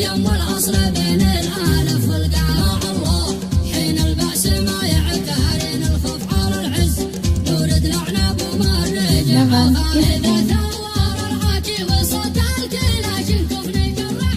يم الأصل بين الآلف والقاع الله حين البأس ما يعتارين الخوف على العز يورد الأعناب وما الرجع إذا ثوار الحاكي وصوت الكلاش كفن جرع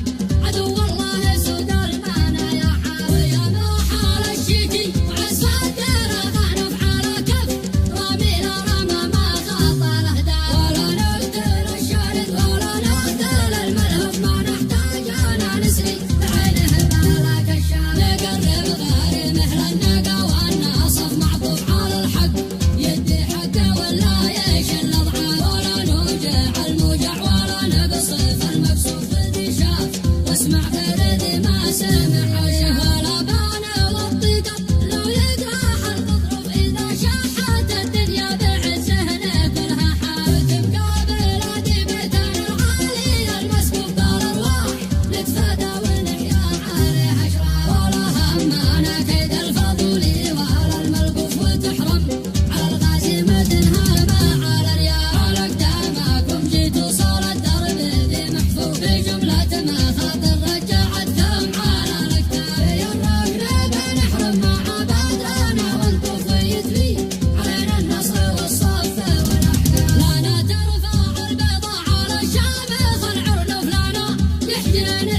عدو الله سود المانا يا حاوي ما حال الشيكي وعسى الدرغة نفعل كف رامي رمى ما خاط الأهداف ولا نقتل الشارد ولا نقتل الملهف ما نحتاج أنا نسري بعينه بالك الشام نقرب غاري مثل النقا والناصف معطوف على الحق يدي حقه ولا يشل أضعاف ولا نوجع الموجع ولا نقصف المقصوف ذي شاف واسمع فرد ما سمع ولا بان والطيقة لو يقرح القطرف إذا شاحت الدنيا بعزه ناكلها حاول تمقابل أديبتان العالي المسكوف بالأرواح نتفادى ونحيا عليها أشرار ولا همانا كيد الفضولي ولا الملقوف وتحرم على الغازي مدنها ما على رياح على قدامكم جيتوا صار الدرب ذي محفوف بجملة ما خاطر رجعت ثم على الأكتاف يا الرقرب نحرم مع بدرنا وانتو فيتلي علينا النصر والصف والأحكام لا ترفع البيضة على الشامخ العرن فلانا يحجرنا